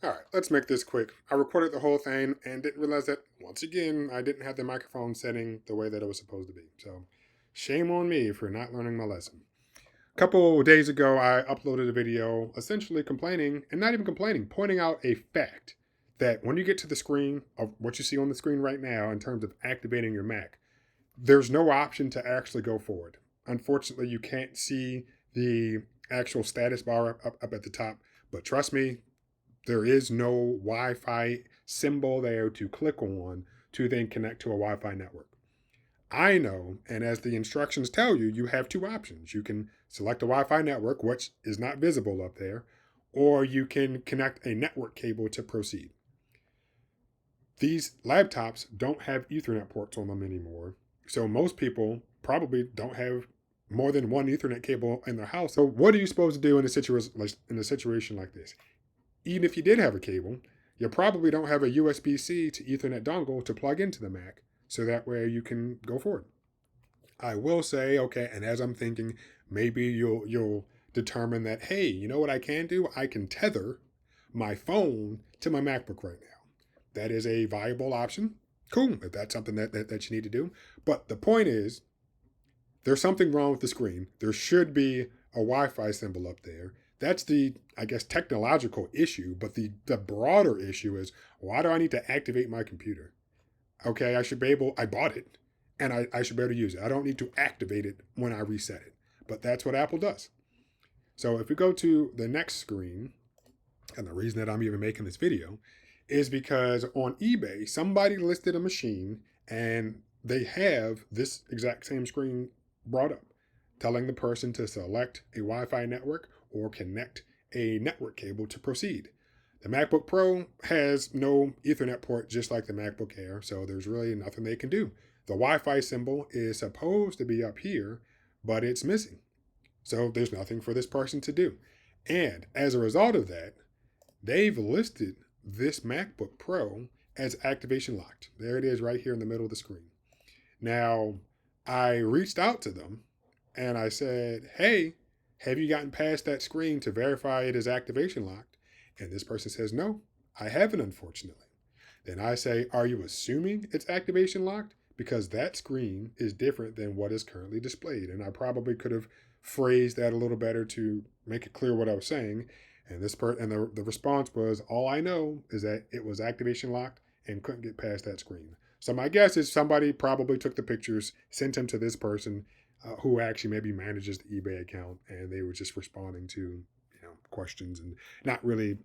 All right, let's make this quick. I recorded the whole thing and didn't realize that, once again, I didn't have the microphone setting the way that it was supposed to be. So, shame on me for not learning my lesson. A couple days ago, I uploaded a video essentially complaining, and not even complaining, pointing out a fact that when you get to the screen of what you see on the screen right now in terms of activating your Mac, there's no option to actually go forward. Unfortunately, you can't see the actual status bar up at the top, but trust me, there is no Wi-Fi symbol there to click on to then connect to a Wi-Fi network. I know, and as the instructions tell you, you have two options. You can select a Wi-Fi network, which is not visible up there, or you can connect a network cable to proceed. These laptops don't have Ethernet ports on them anymore, so most people probably don't have more than one Ethernet cable in their house. So what are you supposed to do in a situation like this? Even if you did have a cable, you probably don't have a USB-C to Ethernet dongle to plug into the Mac, so that way you can go forward. I will say, okay, and as I'm thinking, maybe you'll determine that, hey, you know what I can do? I can tether my phone to my MacBook right now. That is a viable option. Cool, if that's something that you need to do. But the point is, there's something wrong with the screen. There should be a Wi-Fi symbol up there. That's the, I guess, technological issue. But the broader issue is, why do I need to activate my computer? Okay, I bought it, and I should be able to use it. I don't need to activate it when I reset it. But that's what Apple does. So if we go to the next screen, and the reason that I'm even making this video is because on eBay, somebody listed a machine and they have this exact same screen brought up, telling the person to select a Wi Fi network or connect a network cable to proceed. The MacBook Pro has no Ethernet port, just like the MacBook Air, so there's really nothing they can do. The Wi Fi symbol is supposed to be up here, but it's missing. So there's nothing for this person to do. And as a result of that, they've listed this MacBook Pro as activation locked. There it is right here in the middle of the screen. Now, I reached out to them and I said, hey, have you gotten past that screen to verify it is activation locked? And this person says, no, I haven't, unfortunately. Then I say, are you assuming it's activation locked? Because that screen is different than what is currently displayed. And I probably could have phrased that a little better to make it clear what I was saying. And the response was, all I know is that it was activation locked and couldn't get past that screen. So my guess is somebody probably took the pictures, sent them to this person who actually maybe manages the eBay account, and they were just responding to questions and not really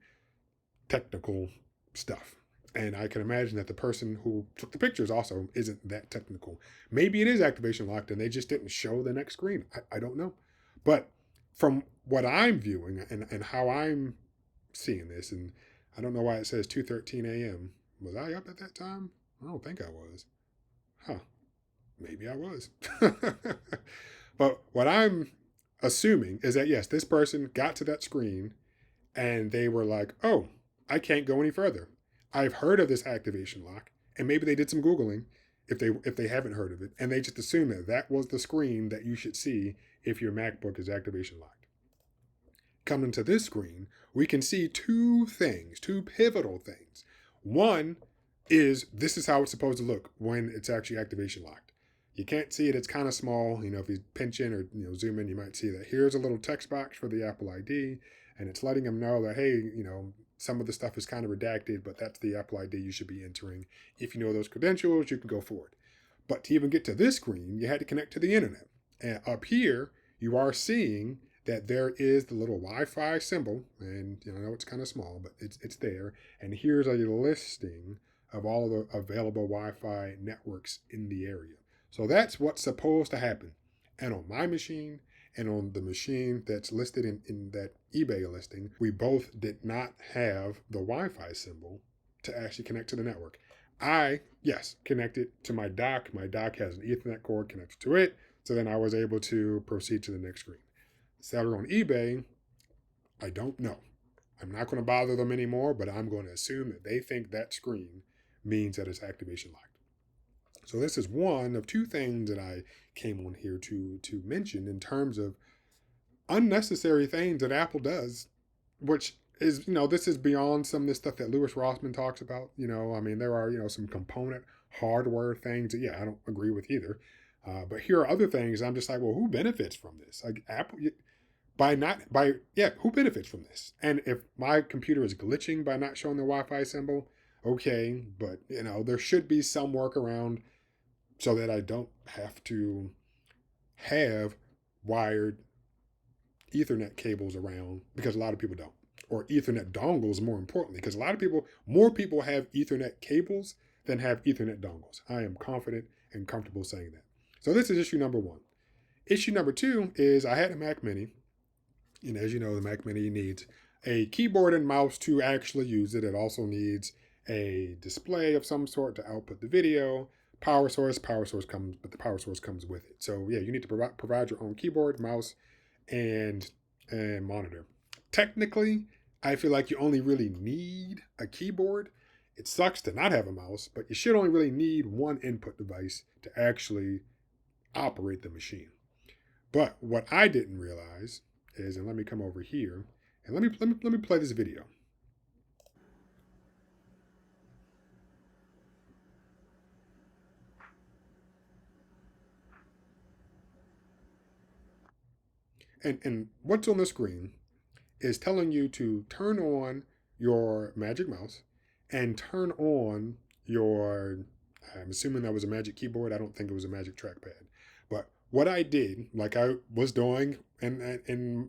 technical stuff. And I can imagine that the person who took the pictures also isn't that technical. Maybe it is activation locked and they just didn't show the next screen. I don't know. But from what I'm viewing and how I'm seeing this, and I don't know why it says 2:13 a.m. Was I up at that time? I don't think I was. Huh. Maybe I was. But what I'm assuming is that, yes, this person got to that screen and they were like, oh, I can't go any further. I've heard of this activation lock, and maybe they did some Googling if they haven't heard of it, and they just assume that that was the screen that you should see if your MacBook is activation locked. Coming to this screen, we can see two things, two pivotal things. One is this is how it's supposed to look when it's actually activation locked. You can't see it, it's kind of small. If you pinch in or zoom in, you might see that here's a little text box for the Apple ID, and it's letting them know that, hey, some of the stuff is kind of redacted, but that's the Apple ID you should be entering. If you know those credentials, you can go forward. But to even get to this screen, you had to connect to the internet. And up here, you are seeing that there is the little Wi-Fi symbol, and I know it's kind of small, but it's there. And here's a listing of all of the available Wi-Fi networks in the area. So that's what's supposed to happen. And on my machine and on the machine that's listed in that eBay listing, we both did not have the Wi-Fi symbol to actually connect to the network. I, yes, connected to my dock. My dock has an Ethernet cord connected to it. So then I was able to proceed to the next screen. The seller on eBay, I don't know. I'm not going to bother them anymore, but I'm going to assume that they think that screen means that it's activation locked. So this is one of two things that I came on here to mention in terms of unnecessary things that Apple does, which is, this is beyond some of the stuff that Lewis Rossman talks about. I mean, there are, some component hardware things that, yeah, I don't agree with either. But here are other things I'm just like, well, who benefits from this? Like Apple, by not, by, yeah, who benefits from this? And if my computer is glitching by not showing the Wi-Fi symbol, okay, but, there should be some workaround so that I don't have to have wired Ethernet cables around, because a lot of people don't, or Ethernet dongles more importantly, because more people have Ethernet cables than have Ethernet dongles. I am confident and comfortable saying that. So this is issue number one. Issue number two is I had a Mac Mini, and as you know, the Mac Mini needs a keyboard and mouse to actually use it. It also needs a display of some sort to output the video. Power source comes, but the power source comes with it. So yeah, you need to provide your own keyboard, mouse, and monitor. Technically, I feel like you only really need a keyboard. It sucks to not have a mouse, but you should only really need one input device to actually operate the machine. But what I didn't realize is, and let me come over here and let me play this video. And what's on the screen is telling you to turn on your Magic Mouse and turn on your, I'm assuming that was a Magic Keyboard. I don't think it was a Magic Trackpad. But what I did, like I was doing in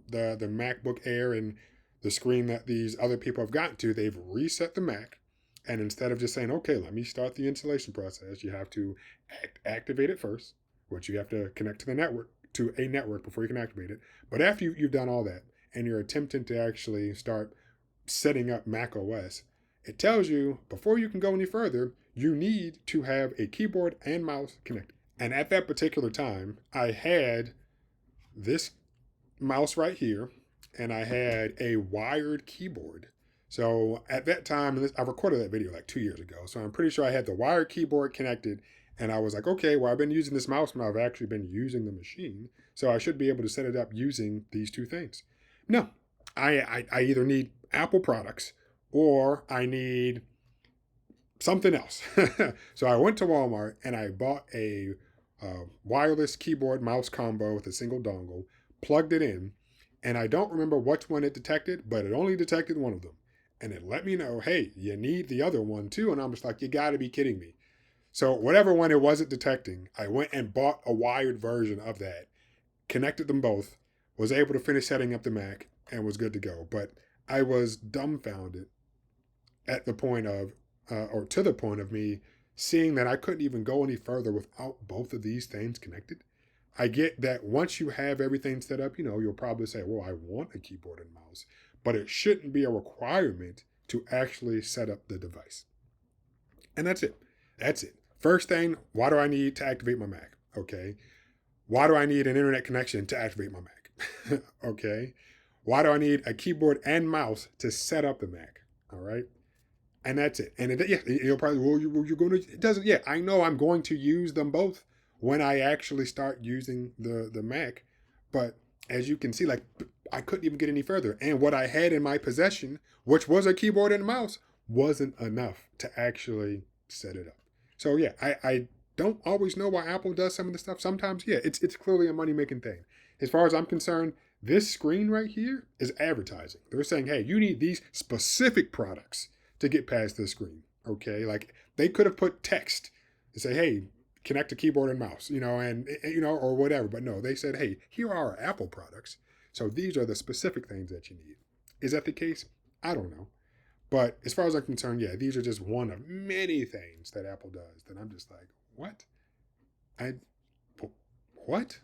the MacBook Air and the screen that these other people have gotten to, they've reset the Mac. And instead of just saying, okay, let me start the installation process, you have to activate it first, which you have to connect to a network before you can activate it. But after you've done all that, and you're attempting to actually start setting up Mac OS, it tells you before you can go any further, you need to have a keyboard and mouse connected. And at that particular time, I had this mouse right here, and I had a wired keyboard. So at that time, I recorded that video like 2 years ago. So I'm pretty sure I had the wired keyboard connected, and I was like, okay, well, I've been using this mouse when I've actually been using the machine. So I should be able to set it up using these two things. No, I either need Apple products or I need something else. So I went to Walmart and I bought a wireless keyboard mouse combo with a single dongle, plugged it in, and I don't remember which one it detected, but it only detected one of them. And it let me know, hey, you need the other one too. And I'm just like, you gotta be kidding me. So whatever one it wasn't detecting, I went and bought a wired version of that, connected them both, was able to finish setting up the Mac, and was good to go. But I was dumbfounded at the point of, or to the point of me seeing that I couldn't even go any further without both of these things connected. I get that once you have everything set up, you'll probably say, well, I want a keyboard and mouse, but it shouldn't be a requirement to actually set up the device. And that's it. That's it. First thing, why do I need to activate my Mac? Okay. Why do I need an internet connection to activate my Mac? Okay. Why do I need a keyboard and mouse to set up the Mac? All right. And that's it. And yeah, you'll probably, well, you're going to, it doesn't, yeah, I know I'm going to use them both when I actually start using the Mac. But as you can see, like, I couldn't even get any further. And what I had in my possession, which was a keyboard and mouse, wasn't enough to actually set it up. So yeah, I don't always know why Apple does some of the stuff. Sometimes, yeah, it's clearly a money making thing. As far as I'm concerned, this screen right here is advertising. They're saying, hey, you need these specific products to get past this screen. Okay, like they could have put text and say, hey, connect a keyboard and mouse, and or whatever. But no, they said, hey, here are our Apple products. So these are the specific things that you need. Is that the case? I don't know. But as far as I'm concerned, yeah, these are just one of many things that Apple does that I'm just like, what? I, what?